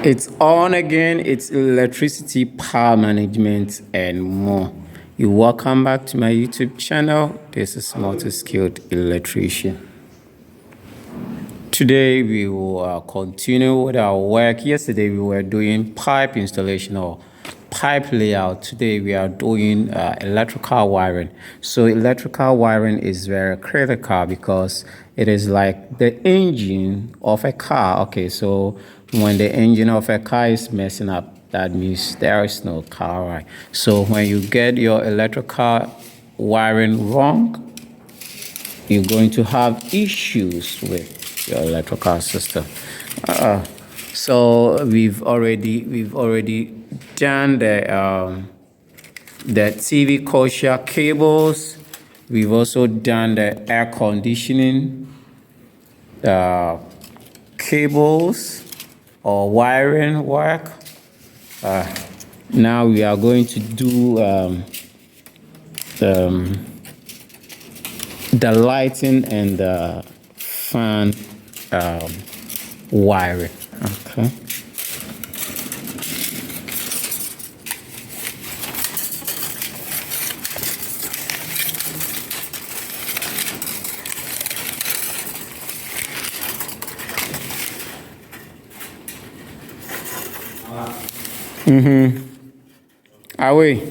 It's on again. It's electricity, power management, and more. You welcome back to my YouTube channel. This is Multi-Skilled Electrician. Today we will continue with our work. Yesterday we were doing pipe installation or pipe layout. Today we are doing electrical wiring. So electrical wiring is very critical because it is like the engine of a car. Okay, so when the engine of a car is messing up, that means there is no car, right? So when you get your electrical wiring wrong, you're going to have issues with your electrical system. So we've already done the TV kosher cables. We've also done the air conditioning cables or wiring work. Now we are going to do the lighting and the fan wiring. Okay. Are we?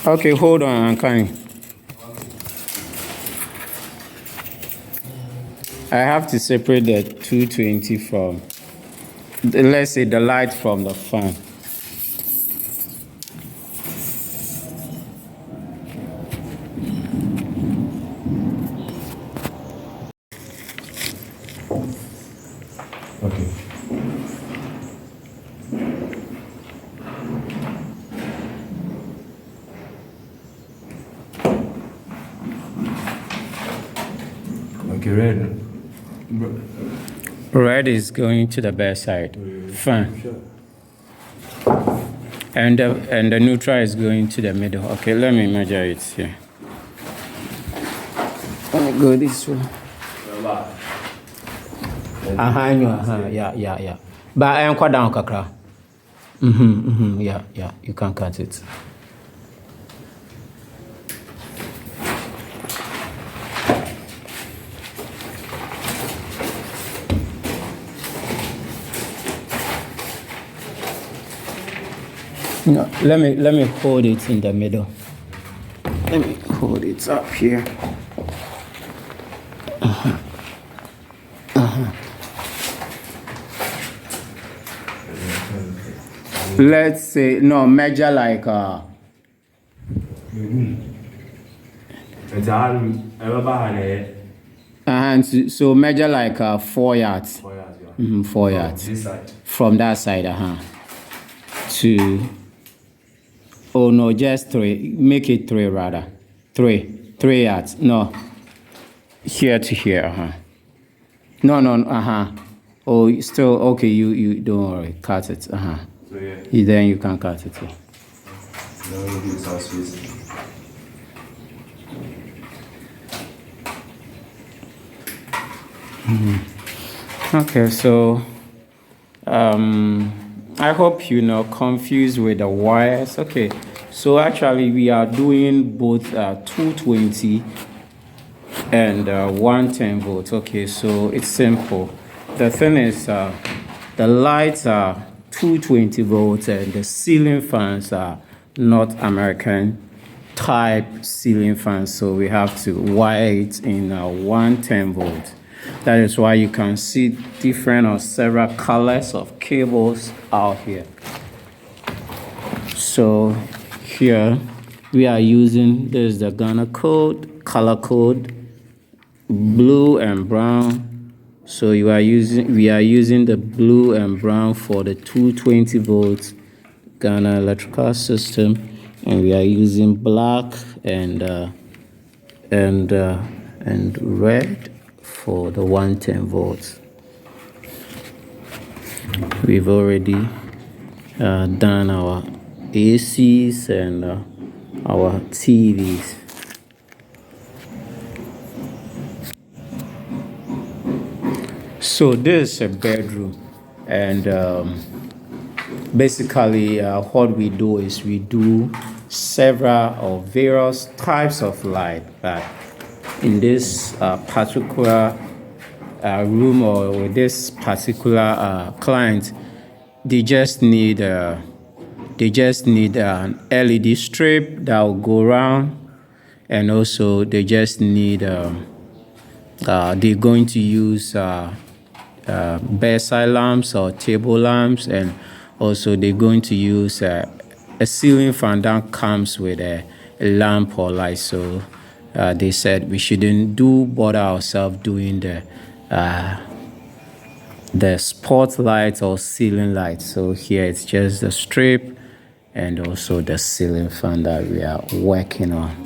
Okay, hold on, Ankani. I have to separate the 220 from, let's say, the light from the fan. Okay. Okay, red. Red is going to the back side. Fan. Sure. And the neutral is going to the middle. Okay, let me measure it here. Let me go this way. Yeah. But I am quite down, kakra. Yeah. You can cut it. No, let me hold it in the middle. Let me hold it up here. Let's say no measure like so measure like 4 yards. 4 yards, yeah. 4 yards. This side. From that side, to, oh no, just 3. Make it 3 rather. 3 yards. No. Here to here, No, Oh, still okay. You don't worry. Cut it, So yeah. Then you can cut it. Now we do this house spacing. Okay, so I hope you're not confused with the wires. Okay, so actually we are doing both 220 and 110 volts. Okay, so it's simple. The thing is, the lights are 220 volts and the ceiling fans are North American type ceiling fans, so we have to wire it in 110 volts. That is why you can see different or several colors of cables out here. So here we are using, there's the Ghana code, color code, blue and brown. So we are using the blue and brown for the 220 volts Ghana electrical system, and we are using black and red for the 110 volts. We've already done our ACs and our TVs. So this is a bedroom, and basically what we do is we do several or various types of light, but in this particular room or with this particular client, they just need an LED strip that will go around, and also they just need they're going to use bedside lamps or table lamps, and also they're going to use a ceiling fan that comes with a lamp or light. So they said we shouldn't bother ourselves doing the spotlight or ceiling light. So here it's just the strip and also the ceiling fan that we are working on.